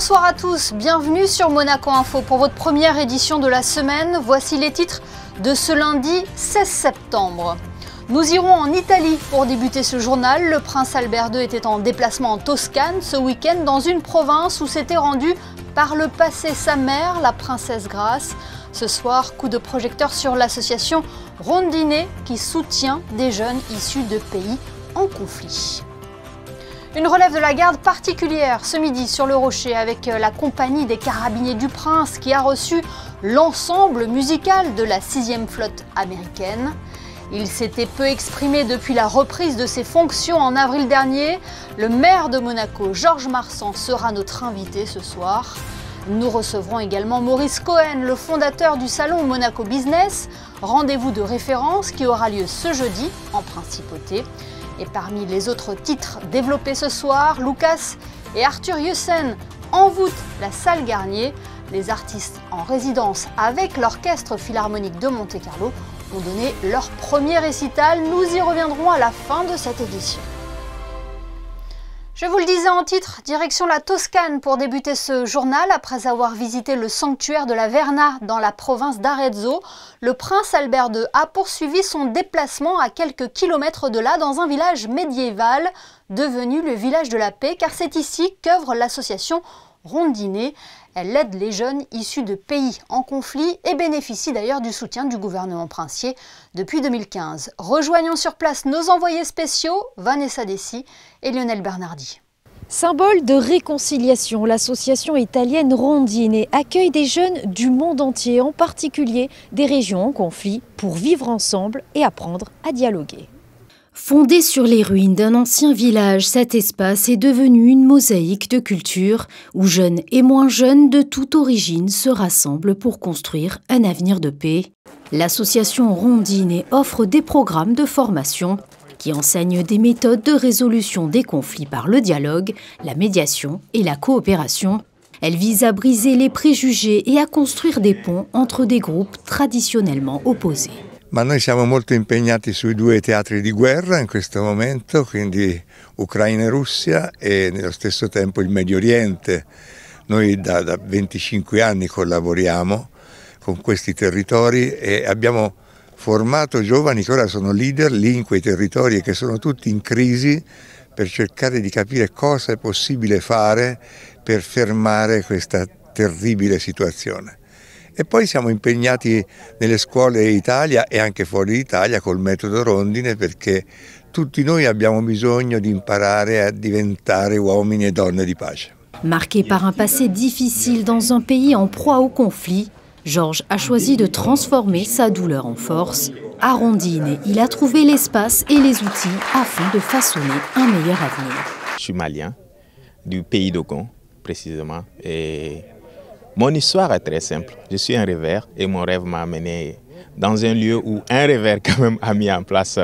Bonsoir à tous, bienvenue sur Monaco Info pour votre première édition de la semaine. Voici les titres de ce lundi 16 septembre. Nous irons en Italie pour débuter ce journal. Le prince Albert II était en déplacement en Toscane ce week-end dans une province où s'était rendue par le passé sa mère, la princesse Grace. Ce soir, coup de projecteur sur l'association Rondine qui soutient des jeunes issus de pays en conflit. Une relève de la garde particulière ce midi sur le Rocher avec la compagnie des Carabiniers du Prince qui a reçu l'ensemble musical de la 6e flotte américaine. Il s'était peu exprimé depuis la reprise de ses fonctions en avril dernier. Le maire de Monaco, Georges Marsan, sera notre invité ce soir. Nous recevrons également Maurice Cohen, le fondateur du salon Monaco Business, rendez-vous de référence qui aura lieu ce jeudi en principauté. Et parmi les autres titres développés ce soir, Lucas et Arthur Yussen envoûtent la salle Garnier. Les artistes en résidence avec l'Orchestre Philharmonique de Monte-Carlo ont donné leur premier récital. Nous y reviendrons à la fin de cette édition. Je vous le disais en titre, direction la Toscane pour débuter ce journal. Après avoir visité le sanctuaire de la Verna dans la province d'Arezzo, le prince Albert II a poursuivi son déplacement à quelques kilomètres de là dans un village médiéval devenu le village de la paix, car c'est ici qu'œuvre l'association Rondine. Elle aide les jeunes issus de pays en conflit et bénéficie d'ailleurs du soutien du gouvernement princier depuis 2015. Rejoignons sur place nos envoyés spéciaux, Vanessa Dessy et Lionel Bernardi. Symbole de réconciliation, l'association italienne Rondine accueille des jeunes du monde entier, en particulier des régions en conflit, pour vivre ensemble et apprendre à dialoguer. Fondé sur les ruines d'un ancien village, cet espace est devenu une mosaïque de culture où jeunes et moins jeunes de toute origine se rassemblent pour construire un avenir de paix. L'association Rondine offre des programmes de formation qui enseignent des méthodes de résolution des conflits par le dialogue, la médiation et la coopération. Elle vise à briser les préjugés et à construire des ponts entre des groupes traditionnellement opposés. Ma noi siamo molto impegnati sui due teatri di guerra in questo momento, quindi Ucraina e Russia, e nello stesso tempo il Medio Oriente. Noi da 25 anni collaboriamo con questi territori e abbiamo formato giovani che ora sono leader lì in quei territori e che sono tutti in crisi per cercare di capire cosa è possibile fare per fermare questa terribile situazione. E poi siamo impegnati nelle scuole in Italia e anche fuori d'Italia col metodo Rondine, perché tutti noi abbiamo bisogno di imparare a diventare uomini e donne di pace. Marqué par un passé difficile dans un pays en proie au conflit, Georges a choisi de transformer sa douleur en force. À Rondine, il a trouvé l'espace et les outils afin de façonner un meilleur avenir. Je suis malien, du pays d'Ogon précisément. Et mon histoire est très simple. Je suis un rêveur et mon rêve m'a amené dans un lieu où un rêveur quand même a mis en place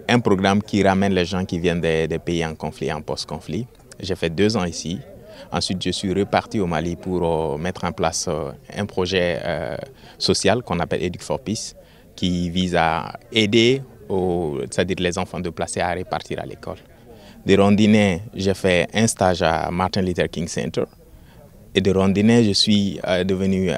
un programme qui ramène les gens qui viennent des pays en conflit, en post-conflit. J'ai fait 2 ans ici. Ensuite, je suis reparti au Mali pour mettre en place un projet social qu'on appelle Educ for Peace, qui vise à aider c'est-à-dire les enfants déplacés à repartir à l'école. De Rondine, j'ai fait un stage à Martin Luther King Center. Et de Rondine, je suis devenu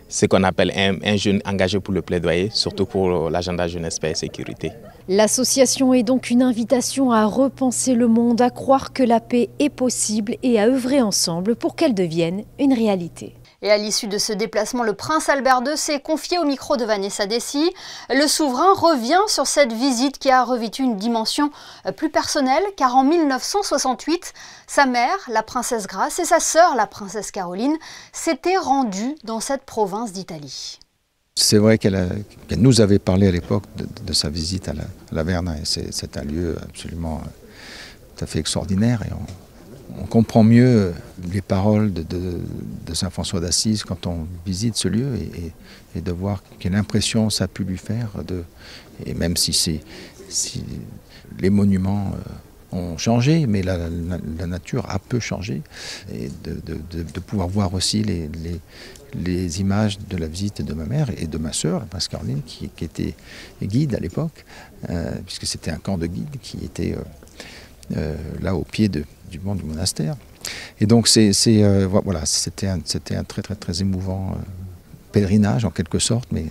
ce qu'on appelle un jeune engagé pour le plaidoyer, surtout pour l'agenda jeunesse, paix et sécurité. L'association est donc une invitation à repenser le monde, à croire que la paix est possible et à œuvrer ensemble pour qu'elle devienne une réalité. Et à l'issue de ce déplacement, le prince Albert II s'est confié au micro de Vanessa Dessy. Le souverain revient sur cette visite qui a revêtu une dimension plus personnelle, car en 1968, sa mère, la princesse Grace, et sa sœur, la princesse Caroline, s'étaient rendues dans cette province d'Italie. C'est vrai qu'elle nous avait parlé à l'époque de sa visite à la Verna, et c'est un lieu absolument tout à fait extraordinaire. Et on comprend mieux les paroles de Saint François d'Assise quand on visite ce lieu et de voir quelle impression ça a pu lui faire. Et même si les monuments ont changé, mais la nature a peu changé, et de pouvoir voir aussi les images de la visite de ma mère et de ma sœur, la princesse Caroline, qui était guide à l'époque, puisque c'était un camp de guides qui était là au pied du banc du monastère. Et donc voilà, c'était un très émouvant pèlerinage en quelque sorte, mais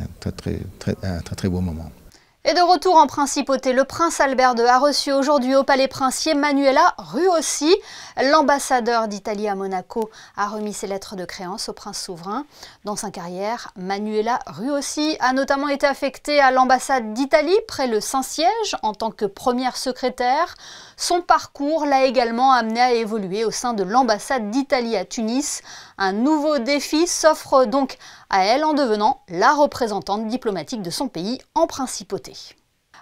un très beau moment. Et de retour en principauté, le prince Albert II a reçu aujourd'hui au palais princier Manuela Ruossi. L'ambassadeur d'Italie à Monaco a remis ses lettres de créance au prince souverain. Dans sa carrière, Manuela Ruossi a notamment été affectée à l'ambassade d'Italie près le Saint-Siège en tant que première secrétaire. Son parcours l'a également amené à évoluer au sein de l'ambassade d'Italie à Tunis. Un nouveau défi s'offre donc à elle en devenant la représentante diplomatique de son pays en principauté.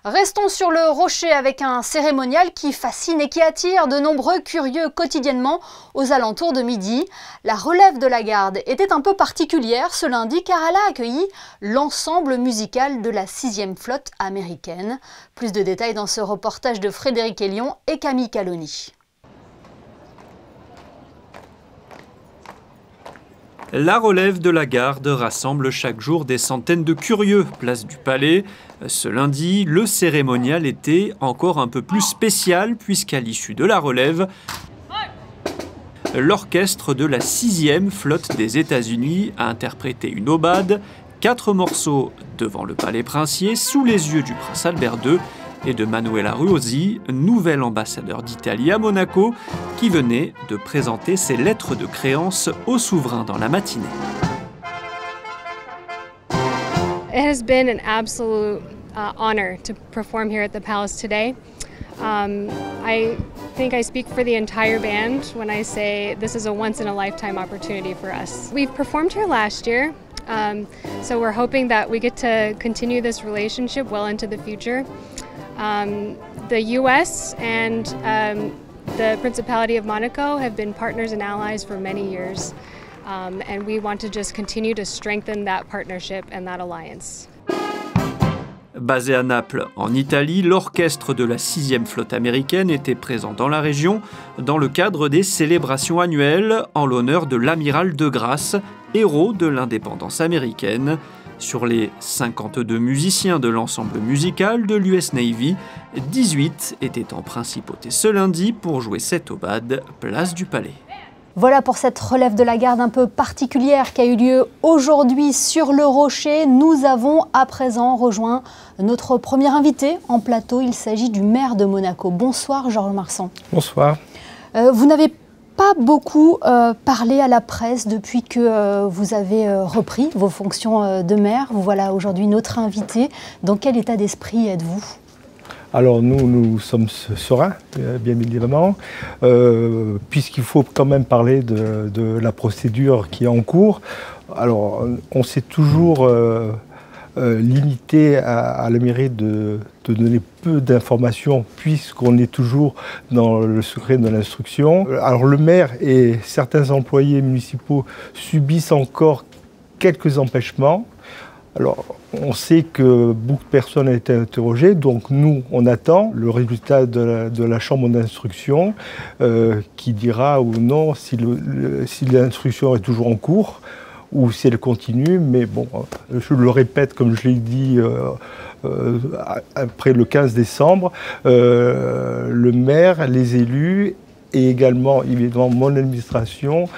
Restons sur le rocher avec un cérémonial qui fascine et qui attire de nombreux curieux quotidiennement aux alentours de midi. La relève de la garde était un peu particulière ce lundi car elle a accueilli l'ensemble musical de la 6e flotte américaine. Plus de détails dans ce reportage de Frédéric Elion et Camille Caloni. La relève de la garde rassemble chaque jour des centaines de curieux, place du Palais. Ce lundi, le cérémonial était encore un peu plus spécial puisqu'à l'issue de la relève, l'orchestre de la 6e flotte des États-Unis a interprété une aubade, 4 morceaux devant le Palais princier sous les yeux du prince Albert II et de Manuela Ruossi, nouvel ambassadeur d'Italie à Monaco, qui venait de présenter ses lettres de créance au souverain dans la matinée. It has been an absolute honor to perform here at the Palace today. I think I speak for the entire band when I say this is a once-in-a-lifetime opportunity for us. We've performed here last year, so we're hoping that we get to continue this relationship well into the future. The US and the Principality of Monaco have been partners and allies for many years, and we want to just continue to strengthen that partnership and that alliance. Basé à Naples, en Italie, l'orchestre de la 6e flotte américaine était présent dans la région dans le cadre des célébrations annuelles en l'honneur de l'amiral de Grasse, héros de l'indépendance américaine. Sur les 52 musiciens de l'ensemble musical de l'US Navy, 18 étaient en principauté ce lundi pour jouer cette aubade, place du Palais. Voilà pour cette relève de la garde un peu particulière qui a eu lieu aujourd'hui sur le rocher. Nous avons à présent rejoint notre premier invité en plateau. Il s'agit du maire de Monaco. Bonsoir Georges Marsan. Bonsoir. Vous n'avez pas beaucoup parlé à la presse depuis que vous avez repris vos fonctions de maire. Vous voilà aujourd'hui notre invité. Dans quel état d'esprit êtes-vous ? Alors nous sommes sereins, bien évidemment, puisqu'il faut quand même parler de la procédure qui est en cours. Alors on s'est toujours limité à la mairie de donner peu d'informations puisqu'on est toujours dans le secret de l'instruction. Alors le maire et certains employés municipaux subissent encore quelques empêchements. Alors, on sait que beaucoup de personnes ont été interrogées, donc nous, on attend le résultat de la chambre d'instruction qui dira ou non si l'instruction est toujours en cours ou si elle continue. Mais bon, je le répète, comme je l'ai dit après le 15 décembre, le maire, les élus et également, évidemment, mon administration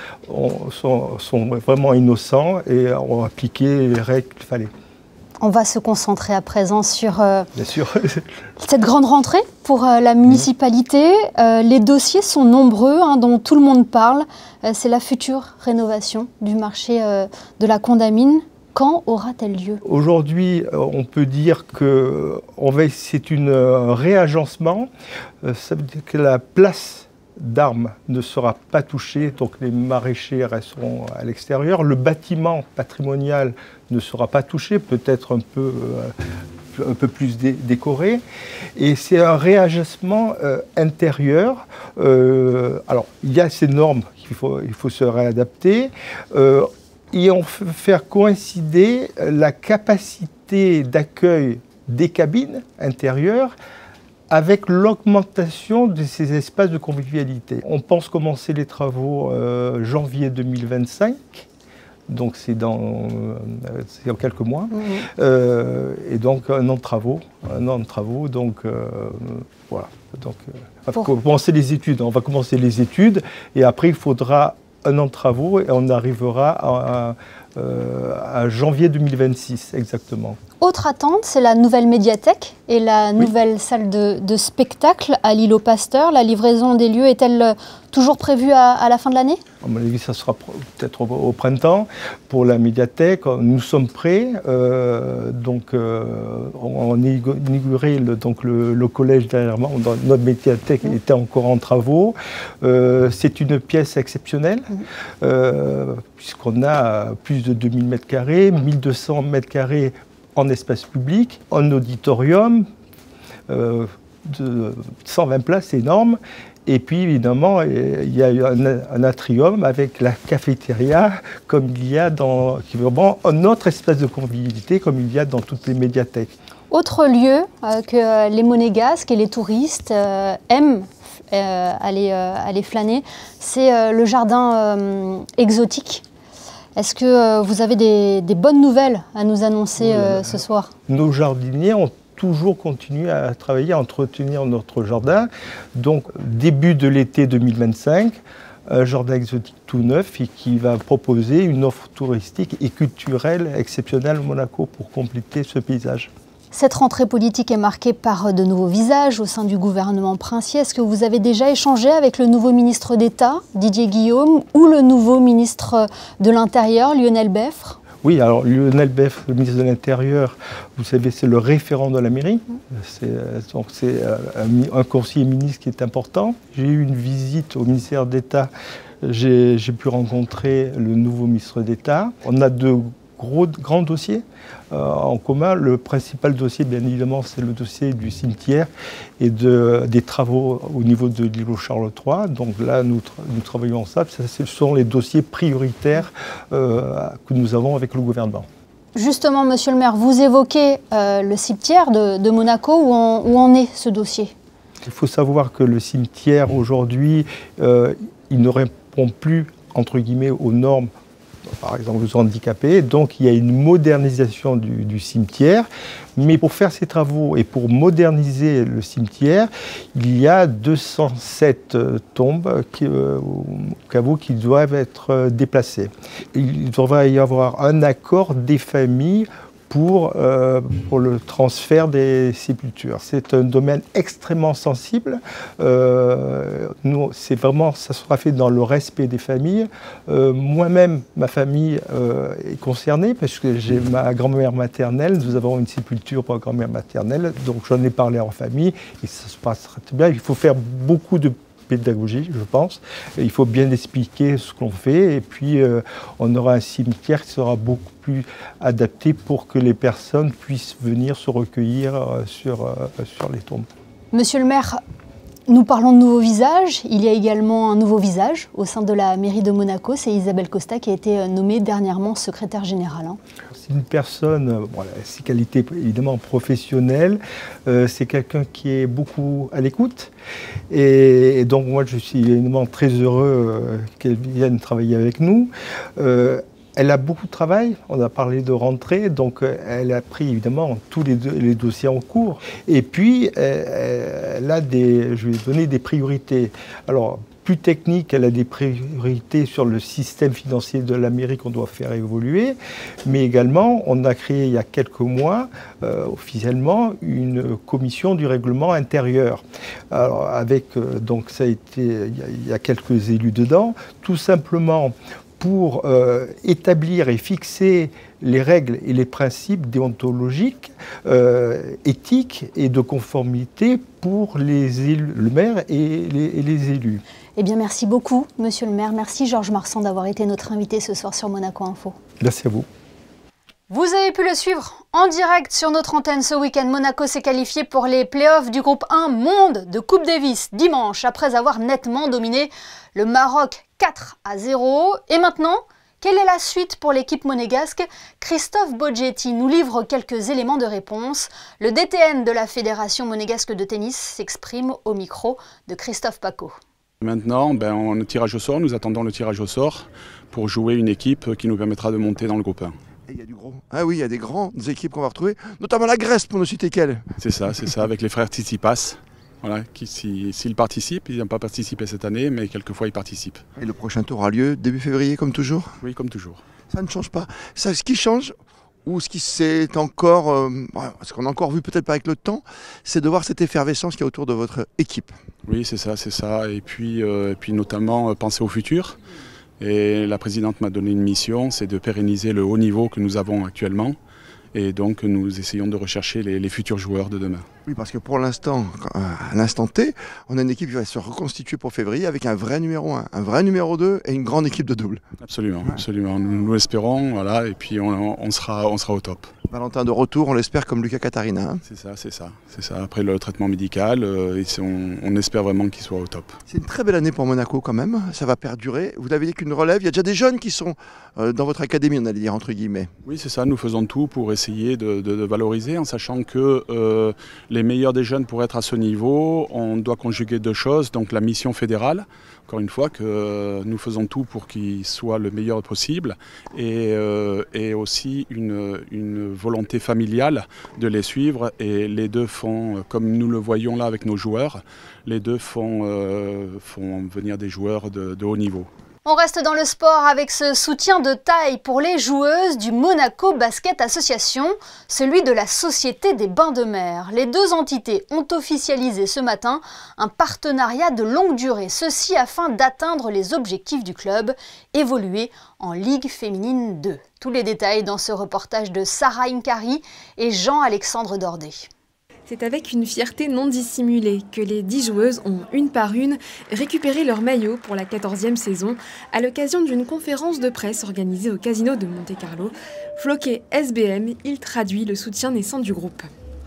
sont vraiment innocents et ont appliqué les règles qu'il fallait. On va se concentrer à présent sur Bien sûr. cette grande rentrée pour la municipalité. Les dossiers sont nombreux, dont tout le monde parle. C'est la future rénovation du marché de la Condamine. Quand aura-t-elle lieu ? Aujourd'hui, on peut dire que c'est un réagencement. Ça veut dire que la place d'armes ne sera pas touché, donc les maraîchers resteront à l'extérieur. Le bâtiment patrimonial ne sera pas touché, peut-être un peu plus décoré. Et c'est un réagencement intérieur. Alors, il y a ces normes qu'il faut se réadapter. Et on fait faire coïncider la capacité d'accueil des cabines intérieures avec l'augmentation de ces espaces de convivialité. On pense commencer les travaux janvier 2025. donc c'est dans quelques mois. Et donc un an de travaux, donc voilà. Donc, on va commencer les études, et après il faudra un an de travaux et on arrivera à janvier 2026 exactement. Autre attente, c'est la nouvelle médiathèque et la nouvelle salle de spectacle à l'îlot Pasteur. La livraison des lieux est-elle toujours prévue à la fin de l'année? À mon avis, ça sera peut-être au printemps. Pour la médiathèque, nous sommes prêts. On a inauguré le collège derrière moi. Notre médiathèque était encore en travaux. C'est une pièce exceptionnelle, puisqu'on a plus de 2000 m², 1200 m² en espace public, en auditorium, de 120 places, c'est énorme. Et puis évidemment, il y a eu un atrium avec la cafétéria, comme il y a qui est vraiment un autre espace de convivialité, comme il y a dans toutes les médiathèques. Autre lieu que les Monégasques et les touristes aiment aller flâner, c'est le jardin exotique. Est-ce que vous avez des bonnes nouvelles à nous annoncer ce soir? Nos jardiniers ont toujours continué à travailler, à entretenir notre jardin. Donc, début de l'été 2025, un jardin exotique tout neuf et qui va proposer une offre touristique et culturelle exceptionnelle au Monaco pour compléter ce paysage. Cette rentrée politique est marquée par de nouveaux visages au sein du gouvernement princier. Est-ce que vous avez déjà échangé avec le nouveau ministre d'État, Didier Guillaume, ou le nouveau ministre de l'Intérieur, Lionel Beffre? Oui, alors Lionel Beffre, le ministre de l'Intérieur, vous savez, c'est le référent de la mairie. C'est un conseiller ministre qui est important. J'ai eu une visite au ministère d'État. J'ai pu rencontrer le nouveau ministre d'État. On a de grands dossiers en commun. Le principal dossier, bien évidemment, c'est le dossier du cimetière et des travaux au niveau de l'îlot Charles III. Donc là, nous travaillons ensemble. Ce sont les dossiers prioritaires que nous avons avec le gouvernement. Justement, monsieur le maire, vous évoquez le cimetière de Monaco. Où en est ce dossier? Il faut savoir que le cimetière, aujourd'hui, il ne répond plus, entre guillemets, aux normes, par exemple aux handicapés. Donc il y a une modernisation du cimetière. Mais pour faire ces travaux et pour moderniser le cimetière, il y a 207 tombes ou caveaux qui doivent être déplacées. Il devrait y avoir un accord des familles pour le transfert des sépultures. C'est un domaine extrêmement sensible. Nous, ça sera fait dans le respect des familles. Moi-même, ma famille est concernée parce que j'ai ma grand-mère maternelle. Nous avons une sépulture pour ma grand-mère maternelle. Donc j'en ai parlé en famille et ça se passera très bien. Il faut faire beaucoup de pédagogie, je pense. Il faut bien expliquer ce qu'on fait et puis on aura un cimetière qui sera beaucoup plus adapté pour que les personnes puissent venir se recueillir sur les tombes. Monsieur le maire, nous parlons de nouveaux visages. Il y a également un nouveau visage au sein de la mairie de Monaco. C'est Isabelle Costa qui a été nommée dernièrement secrétaire générale. C'est une personne, ses qualités évidemment professionnelles, c'est quelqu'un qui est beaucoup à l'écoute. Et donc moi je suis évidemment très heureux qu'elle vienne travailler avec nous. Elle a beaucoup de travail, on a parlé de rentrée, donc elle a pris évidemment tous les dossiers en cours. Et puis, elle a je vais donner des priorités. Alors, plus technique, elle a des priorités sur le système financier de la mairie qu'on doit faire évoluer, mais également, on a créé il y a quelques mois, officiellement, une commission du règlement intérieur. Alors, donc ça a été, il y a quelques élus dedans, tout simplement pour établir et fixer les règles et les principes déontologiques, éthiques et de conformité pour les élus, le maire et les élus. Eh bien, merci beaucoup, monsieur le maire. Merci, Georges Marsan, d'avoir été notre invité ce soir sur Monaco Info. Merci à vous. Vous avez pu le suivre en direct sur notre antenne ce week-end. Monaco s'est qualifié pour les playoffs du groupe 1 Monde de Coupe Davis dimanche après avoir nettement dominé le Maroc 4-0. Et maintenant, quelle est la suite pour l'équipe monégasque? Christophe Boggetti nous livre quelques éléments de réponse. Le DTN de la Fédération monégasque de tennis s'exprime au micro de Christophe Paco. Maintenant, on a tirage au sort, nous attendons le tirage au sort pour jouer une équipe qui nous permettra de monter dans le groupe 1. Et il y a du gros. Ah oui, il y a des grandes équipes qu'on va retrouver, notamment la Grèce pour ne citer qu'elle. C'est ça, avec les frères Tsitsipas. Voilà, qui s'ils participent, ils n'ont pas participé cette année, mais quelquefois ils participent. Et le prochain tour aura lieu début février, comme toujours? Oui, comme toujours. Ça ne change pas. Ça, ce qui change, ou ce qui c'est encore, ce qu'on a encore vu peut-être pas avec le temps, c'est de voir cette effervescence qu'il y a autour de votre équipe. Oui, c'est ça. Et puis notamment penser au futur. Et la présidente m'a donné une mission, c'est de pérenniser le haut niveau que nous avons actuellement. Et donc nous essayons de rechercher les futurs joueurs de demain. Oui, parce que pour l'instant, à l'instant T, on a une équipe qui va se reconstituer pour février avec un vrai numéro 1, un vrai numéro 2 et une grande équipe de double. Absolument, absolument. Nous l'espérons, voilà, et puis on sera au top. Valentin de retour, on l'espère, comme Lucas Catarina. Hein. C'est ça. Après le traitement médical, on espère vraiment qu'il soit au top. C'est une très belle année pour Monaco quand même, ça va perdurer. Vous avez dit qu'une relève, il y a déjà des jeunes qui sont dans votre académie, on allait dire entre guillemets. Oui, c'est ça, nous faisons tout pour essayer de valoriser, en sachant que les meilleurs des jeunes, pour être à ce niveau, on doit conjuguer deux choses, donc la mission fédérale, encore une fois, que nous faisons tout pour qu'il soit le meilleur possible, et aussi une volonté familiale de les suivre, et les deux font, comme nous le voyons là avec nos joueurs, les deux font venir des joueurs de haut niveau. On reste dans le sport avec ce soutien de taille pour les joueuses du Monaco Basket Association, celui de la Société des Bains de Mer. Les deux entités ont officialisé ce matin un partenariat de longue durée, ceci afin d'atteindre les objectifs du club, évoluer en Ligue féminine 2. Tous les détails dans ce reportage de Sarah Inkari et Jean-Alexandre Dordet. C'est avec une fierté non dissimulée que les 10 joueuses ont, une par une, récupéré leur maillot pour la 14e saison à l'occasion d'une conférence de presse organisée au Casino de Monte-Carlo. Floqué SBM, il traduit le soutien naissant du groupe.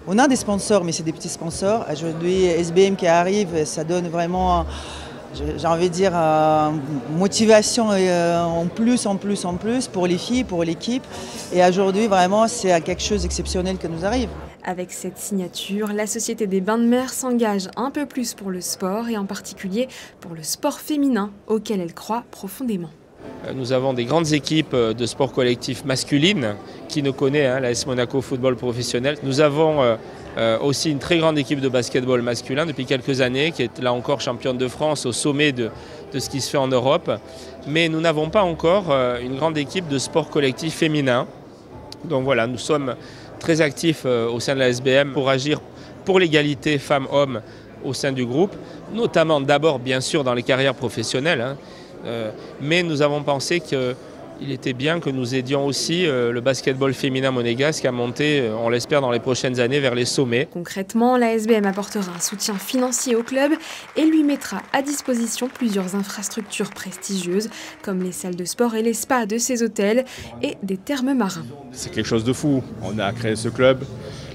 On a des sponsors, mais c'est des petits sponsors. Aujourd'hui, SBM qui arrive, ça donne vraiment, j'ai envie de dire, motivation en plus pour les filles, pour l'équipe. Et aujourd'hui, vraiment, c'est quelque chose d'exceptionnel qui nous arrive. Avec cette signature, la Société des Bains de Mer s'engage un peu plus pour le sport et en particulier pour le sport féminin auquel elle croit profondément. Nous avons des grandes équipes de sport collectif masculine qui nous connaît, l'AS Monaco Football Professionnel. Nous avons aussi une très grande équipe de basketball masculin depuis quelques années qui est là encore championne de France au sommet de ce qui se fait en Europe. Mais nous n'avons pas encore une grande équipe de sport collectif féminin. Donc voilà, nous sommes très actifs au sein de la SBM pour agir pour l'égalité femmes-hommes au sein du groupe, notamment d'abord bien sûr dans les carrières professionnelles, mais nous avons pensé qu'il était bien que nous aidions aussi le basketball féminin monégasque à monter, on l'espère, dans les prochaines années vers les sommets. Concrètement, la SBM apportera un soutien financier au club et lui mettra à disposition plusieurs infrastructures prestigieuses comme les salles de sport et les spas de ses hôtels et des thermes marins. C'est quelque chose de fou. On a créé ce club.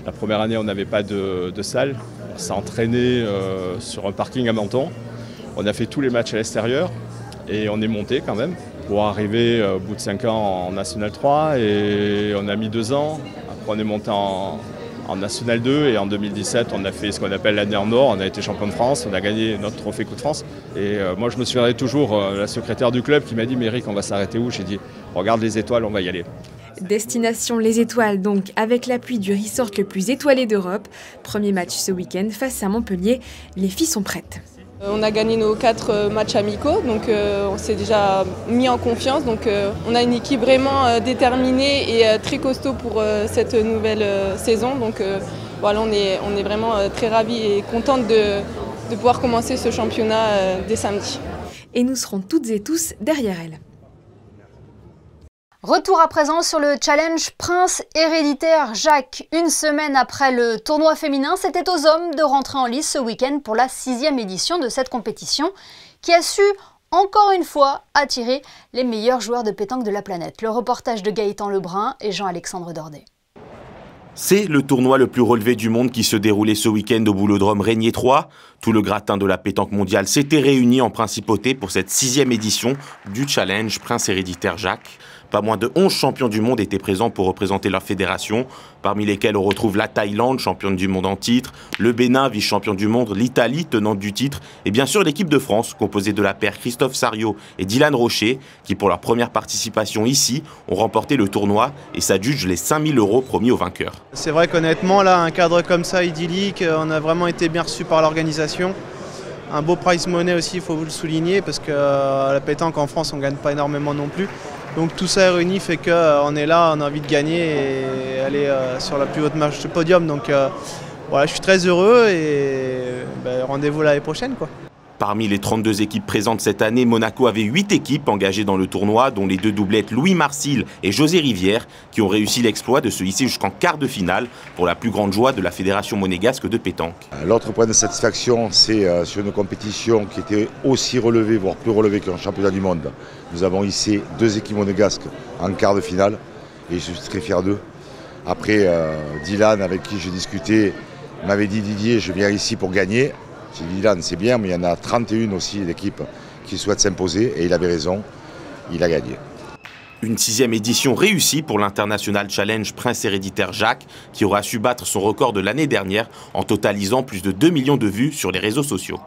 La première année, on n'avait pas de salle. On s'est entraîné sur un parking à Menton. On a fait tous les matchs à l'extérieur et on est monté quand même pour arriver au bout de 5 ans en National 3 et on a mis 2 ans. Après, on est monté en National 2 et en 2017, on a fait ce qu'on appelle l'année en or. On a été champion de France, on a gagné notre trophée Coupe de France. Et moi, je me souviendrai toujours la secrétaire du club qui m'a dit « Mais Eric, on va s'arrêter où ?» J'ai dit « Regarde les étoiles, on va y aller. » Destination les étoiles donc, avec l'appui du resort le plus étoilé d'Europe. Premier match ce week-end face à Montpellier. Les filles sont prêtes. On a gagné nos 4 matchs amicaux, donc on s'est déjà mis en confiance. Donc on a une équipe vraiment déterminée et très costaud pour cette nouvelle saison. Donc voilà, on est vraiment très ravis et contentes de pouvoir commencer ce championnat dès samedi. Et nous serons toutes et tous derrière elle. Retour à présent sur le challenge Prince héréditaire Jacques. Une semaine après le tournoi féminin, c'était aux hommes de rentrer en lice ce week-end pour la 6e édition de cette compétition qui a su, encore une fois, attirer les meilleurs joueurs de pétanque de la planète. Le reportage de Gaëtan Lebrun et Jean-Alexandre Dordet. C'est le tournoi le plus relevé du monde qui se déroulait ce week-end au Boulodrome Régnier 3. Tout le gratin de la pétanque mondiale s'était réuni en principauté pour cette 6e édition du challenge Prince héréditaire Jacques. Pas moins de 11 champions du monde étaient présents pour représenter leur fédération, parmi lesquels on retrouve la Thaïlande, championne du monde en titre, le Bénin, vice-champion du monde, l'Italie, tenante du titre, et bien sûr l'équipe de France, composée de la paire Christophe Sarriot et Dylan Rocher, qui pour leur première participation ici, ont remporté le tournoi et s'adjugent les 5 000 € promis aux vainqueurs. C'est vrai qu'honnêtement, là, un cadre comme ça, idyllique, on a vraiment été bien reçus par l'organisation. Un beau prize money aussi, il faut vous le souligner, parce que la pétanque en France, on ne gagne pas énormément non plus. Donc tout ça réuni fait qu'on est là, on a envie de gagner et aller sur la plus haute marche du podium. Donc voilà, je suis très heureux et rendez-vous l'année prochaine, quoi. Parmi les 32 équipes présentes cette année, Monaco avait 8 équipes engagées dans le tournoi, dont les 2 doublettes Louis Marsil et José Rivière, qui ont réussi l'exploit de se hisser jusqu'en quart de finale, pour la plus grande joie de la Fédération monégasque de pétanque. L'autre point de satisfaction, c'est sur une compétition qui était aussi relevée, voire plus relevée qu'un championnat du monde. Nous avons hissé 2 équipes monégasques en quart de finale, et je suis très fier d'eux. Après, Dylan, avec qui j'ai discuté, m'avait dit « Didier, je viens ici pour gagner ». J'ai dit Dylan, c'est bien, mais il y en a 31 aussi d'équipes qui souhaitent s'imposer, et il avait raison, il a gagné. Une 6e édition réussie pour l'International Challenge Prince Héréditaire Jacques, qui aura su battre son record de l'année dernière en totalisant plus de 2 millions de vues sur les réseaux sociaux.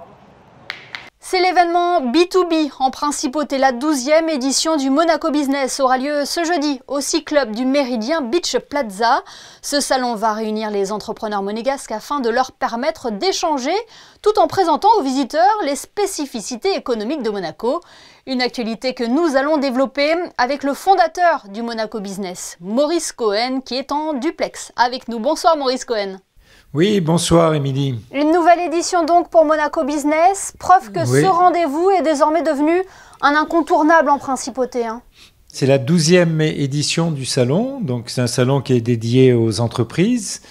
C'est l'événement B2B en principauté. La 12e édition du Monaco Business aura lieu ce jeudi au Sea-Club du Méridien Beach Plaza. Ce salon va réunir les entrepreneurs monégasques afin de leur permettre d'échanger tout en présentant aux visiteurs les spécificités économiques de Monaco. Une actualité que nous allons développer avec le fondateur du Monaco Business, Maurice Cohen, qui est en duplex avec nous. Bonsoir Maurice Cohen. Oui, bonsoir Émilie. Une nouvelle édition donc pour Monaco Business, preuve que ce rendez-vous est désormais devenu un incontournable en principauté. C'est la 12e édition du salon, donc c'est un salon qui est dédié aux entreprises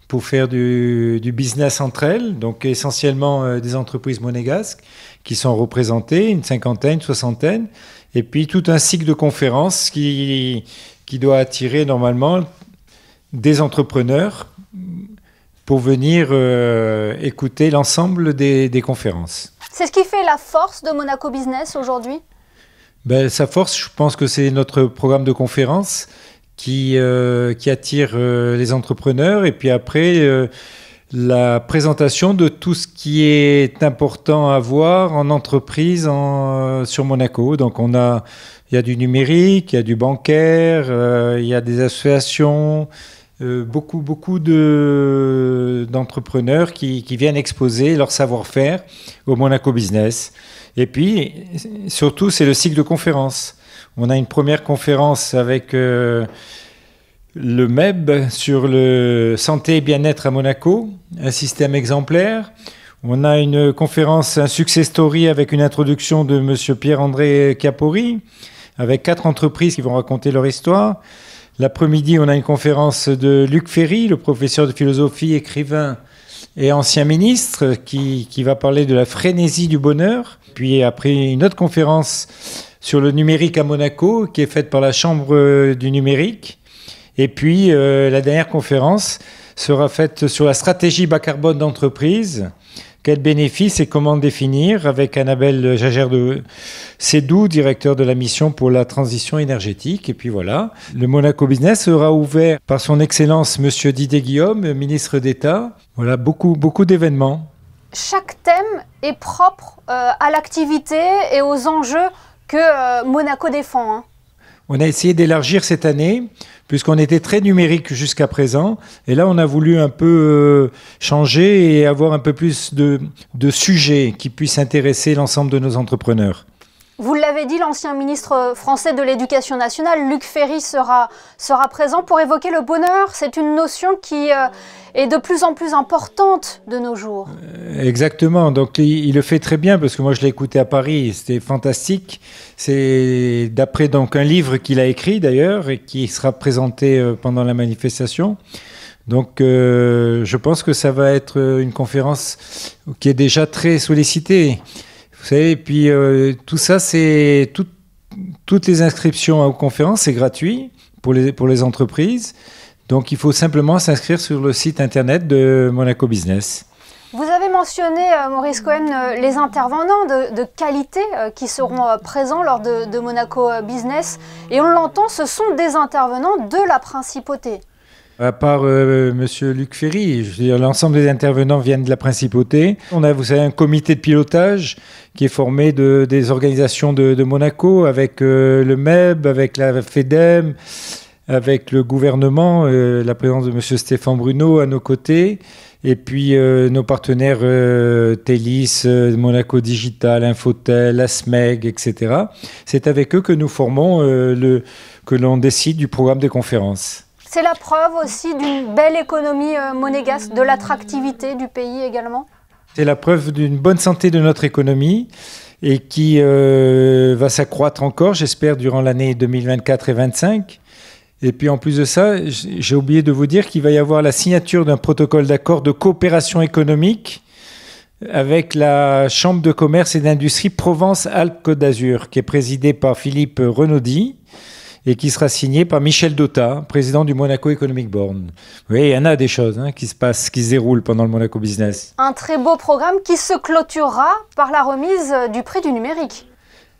pour faire du business entre elles, donc essentiellement des entreprises monégasques qui sont représentées, une 50aine, une 60aine, et puis tout un cycle de conférences qui doit attirer normalement des entrepreneurs pour venir écouter l'ensemble des conférences. C'est ce qui fait la force de Monaco Business aujourd'hui ? Sa force, je pense que c'est notre programme de conférences qui attire les entrepreneurs, et puis après la présentation de tout ce qui est important à voir en entreprise sur Monaco. Donc il y a du numérique, il y a du bancaire, il y a des associations, beaucoup d'entrepreneurs qui viennent exposer leur savoir-faire au Monaco Business. Et puis, surtout, c'est le cycle de conférences. On a une première conférence avec le MEB sur le santé et bien-être à Monaco, un système exemplaire. On a une conférence, un success story avec une introduction de M. Pierre-André Capori, avec 4 entreprises qui vont raconter leur histoire. L'après-midi, on a une conférence de Luc Ferry, le professeur de philosophie, écrivain et ancien ministre, qui va parler de la frénésie du bonheur. Puis après, une autre conférence sur le numérique à Monaco, qui est faite par la Chambre du numérique. Et puis, la dernière conférence sera faite sur la stratégie bas carbone d'entreprise. Quels bénéfices et comment définir, avec Annabelle Jagère-Sédou, directeur de la mission pour la transition énergétique. Et puis voilà, le Monaco Business sera ouvert par son Excellence Monsieur Didier Guillaume, ministre d'État. Voilà, beaucoup d'événements. Chaque thème est propre à l'activité et aux enjeux que Monaco défend. On a essayé d'élargir cette année, puisqu'on était très numérique jusqu'à présent. Et là, on a voulu un peu changer et avoir un peu plus de sujets qui puissent intéresser l'ensemble de nos entrepreneurs. Vous l'avez dit, l'ancien ministre français de l'Éducation nationale, Luc Ferry, sera présent pour évoquer le bonheur. C'est une notion qui est de plus en plus importante de nos jours. Exactement. Donc, il le fait très bien, parce que moi, je l'ai écouté à Paris. C'était fantastique. C'est d'après donc un livre qu'il a écrit, d'ailleurs, et qui sera présenté pendant la manifestation. Donc, je pense que ça va être une conférence qui est déjà très sollicitée. Vous savez, et puis tout ça, c'est toutes les inscriptions aux conférences, c'est gratuit pour les entreprises. Donc, il faut simplement s'inscrire sur le site internet de Monaco Business. Vous avez mentionné, Maurice Cohen, les intervenants de qualité qui seront présents lors de Monaco Business. Et on l'entend, ce sont des intervenants de la principauté. À part Monsieur Luc Ferry, je veux dire, l'ensemble des intervenants viennent de la principauté. On a, vous savez, un comité de pilotage qui est formé des organisations de Monaco, avec le MEB, avec la FEDEM, avec le gouvernement, la présence de Monsieur Stéphane Bruno à nos côtés, et puis nos partenaires Télis, Monaco Digital, Infotel, la SMEG, etc. C'est avec eux que nous formons, que l'on décide du programme de conférences. C'est la preuve aussi d'une belle économie monégasque, de l'attractivité du pays également. C'est la preuve d'une bonne santé de notre économie et qui va s'accroître encore, j'espère, durant l'année 2024 et 2025. Et puis en plus de ça, j'ai oublié de vous dire qu'il va y avoir la signature d'un protocole d'accord de coopération économique avec la Chambre de commerce et d'industrie Provence-Alpes-Côte d'Azur, qui est présidée par Philippe Renaudy, et qui sera signé par Michel Dotta, président du Monaco Economic Board. Oui, il y en a des choses qui se passent, qui se déroulent pendant le Monaco Business. Un très beau programme qui se clôturera par la remise du prix du numérique.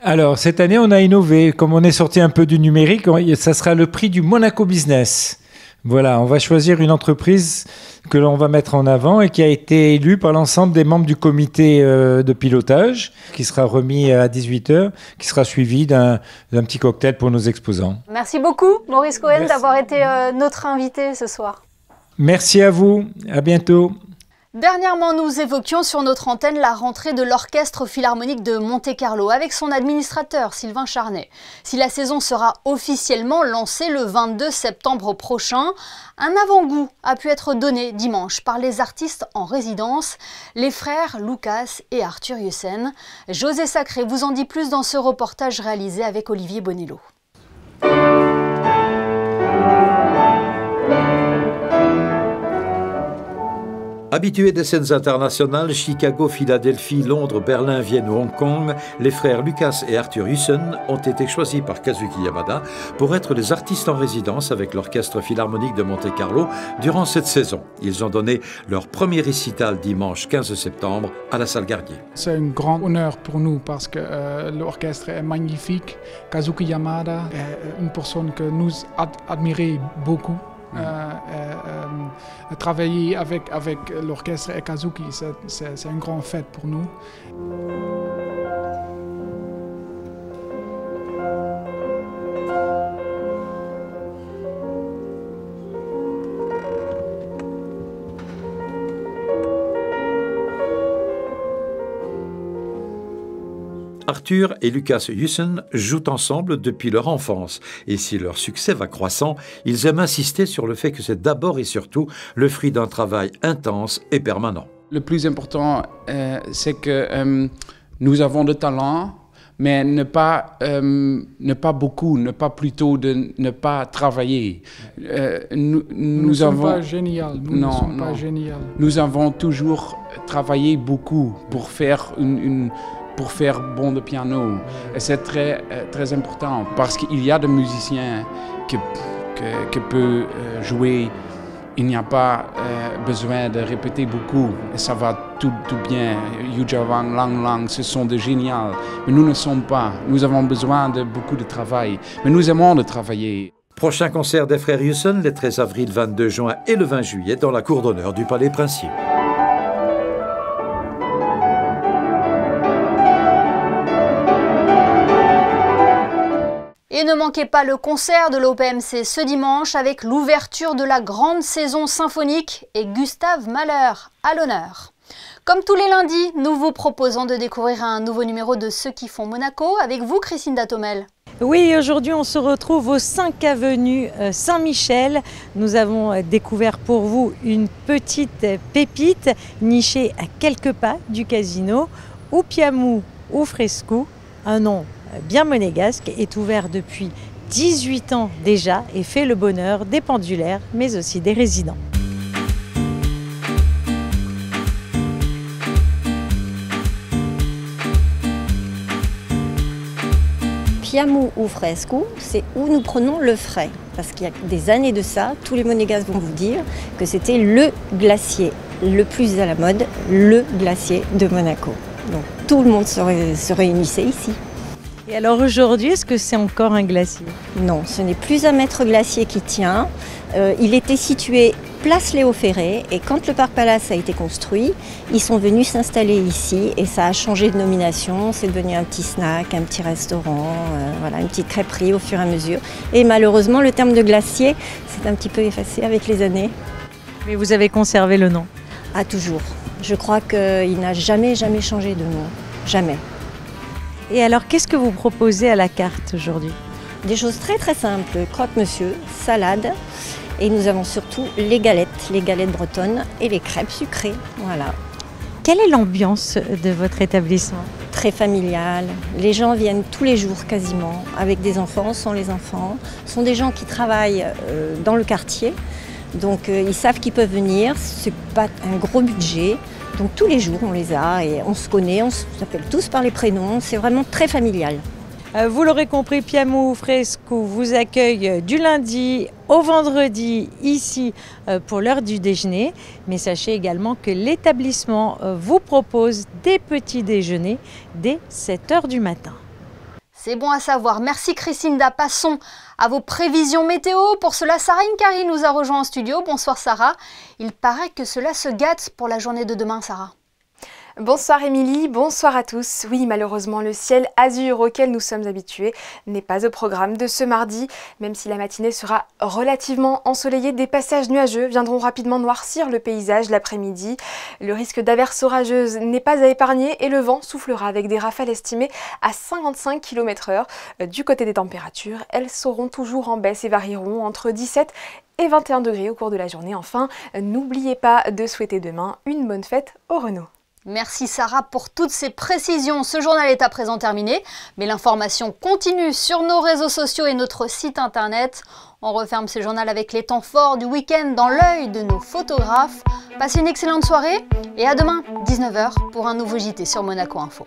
Alors, cette année, on a innové. Comme on est sorti un peu du numérique, ça sera le prix du Monaco Business. Voilà, on va choisir une entreprise que l'on va mettre en avant et qui a été élue par l'ensemble des membres du comité de pilotage, qui sera remis à 18h, qui sera suivi d'un petit cocktail pour nos exposants. Merci beaucoup, Maurice Cohen, d'avoir été notre invité ce soir. Merci à vous, à bientôt. Dernièrement, nous évoquions sur notre antenne la rentrée de l'Orchestre Philharmonique de Monte-Carlo avec son administrateur Sylvain Charnet. Si la saison sera officiellement lancée le 22 septembre prochain, un avant-goût a pu être donné dimanche par les artistes en résidence, les frères Lucas et Arthur Jussen. José Sacré vous en dit plus dans ce reportage réalisé avec Olivier Bonello. Habitués des scènes internationales, Chicago, Philadelphie, Londres, Berlin, Vienne ou Hong Kong, les frères Lucas et Arthur Jussen ont été choisis par Kazuki Yamada pour être les artistes en résidence avec l'Orchestre Philharmonique de Monte-Carlo durant cette saison. Ils ont donné leur premier récital dimanche 15 septembre à la Salle Garnier. C'est un grand honneur pour nous parce que l'orchestre est magnifique. Kazuki Yamada est une personne que nous admirons beaucoup. Travailler avec l'orchestre et Kazuki, c'est une grande fête pour nous. Arthur et Lucas Jussen jouent ensemble depuis leur enfance et si leur succès va croissant, ils aiment insister sur le fait que c'est d'abord et surtout le fruit d'un travail intense et permanent. Le plus important, c'est que nous avons de talent, mais ne pas beaucoup, ne pas plutôt de ne pas travailler. Nous ne sommes pas géniaux. Nous avons toujours travaillé beaucoup pour faire pour faire bon de piano. Et c'est très, très important parce qu'il y a des musiciens qui peuvent jouer. Il n'y a pas besoin de répéter beaucoup. Et ça va tout bien. Yuja Wang, Lang Lang, ce sont des géniaux. Mais nous ne sommes pas. Nous avons besoin de beaucoup de travail. Mais nous aimons de travailler. Prochain concert des frères Jussen, les 13 avril, 22 juin et le 20 juillet dans la cour d'honneur du Palais Princier. Et ne manquez pas le concert de l'OPMC ce dimanche avec l'ouverture de la grande saison symphonique et Gustave Mahler à l'honneur. Comme tous les lundis, nous vous proposons de découvrir un nouveau numéro de Ceux qui font Monaco avec vous, Christine Datomel. Oui, aujourd'hui on se retrouve au 5 avenue Saint-Michel. Nous avons découvert pour vous une petite pépite nichée à quelques pas du casino. Upiamu Ufrescu, un nom bien monégasque, est ouvert depuis 18 ans déjà et fait le bonheur des pendulaires mais aussi des résidents. Upiamu Ufrescu, c'est où nous prenons le frais. Parce qu'il y a des années de ça, tous les monégasques vont vous dire que c'était le glacier le plus à la mode, le glacier de Monaco. Donc tout le monde se réunissait ici. Et alors aujourd'hui, est-ce que c'est encore un glacier? Non, ce n'est plus un maître glacier qui tient. Il était situé place Léo Ferré et quand le Parc Palace a été construit, ils sont venus s'installer ici et ça a changé de nomination. C'est devenu un petit snack, un petit restaurant, voilà, une petite crêperie au fur et à mesure. Et malheureusement, le terme de glacier s'est un petit peu effacé avec les années. Mais vous avez conservé le nom? Ah, toujours. Je crois qu'il n'a jamais changé de nom. Jamais. Et alors, qu'est-ce que vous proposez à la carte aujourd'hui? Des choses très simples, croque-monsieur, salade. Et nous avons surtout les galettes bretonnes et les crêpes sucrées. Voilà. Quelle est l'ambiance de votre établissement? Très familiale. Les gens viennent tous les jours quasiment, avec des enfants, sans les enfants. Ce sont des gens qui travaillent dans le quartier. Donc ils savent qu'ils peuvent venir. C'est pas un gros budget. Donc tous les jours on les a et on se connaît, on s'appelle tous par les prénoms. C'est vraiment très familial. Vous l'aurez compris, Piamou Fresco vous accueille du lundi au vendredi ici pour l'heure du déjeuner. Mais sachez également que l'établissement vous propose des petits déjeuners dès 7 h du matin. C'est bon à savoir. Merci Christinda. Passons à vos prévisions météo. Pour cela, Sarah Inkari nous a rejoint en studio. Bonsoir Sarah. Il paraît que cela se gâte pour la journée de demain, Sarah. Bonsoir Émilie, bonsoir à tous. Oui, malheureusement, le ciel azur auquel nous sommes habitués n'est pas au programme de ce mardi. Même si la matinée sera relativement ensoleillée, des passages nuageux viendront rapidement noircir le paysage l'après-midi. Le risque d'averses orageuses n'est pas à épargner et le vent soufflera avec des rafales estimées à 55 km/h. Du côté des températures, elles seront toujours en baisse et varieront entre 17 et 21 degrés au cours de la journée. Enfin, n'oubliez pas de souhaiter demain une bonne fête au Renault. Merci Sarah pour toutes ces précisions. Ce journal est à présent terminé, mais l'information continue sur nos réseaux sociaux et notre site internet. On referme ce journal avec les temps forts du week-end dans l'œil de nos photographes. Passez une excellente soirée et à demain, 19 h, pour un nouveau JT sur Monaco Info.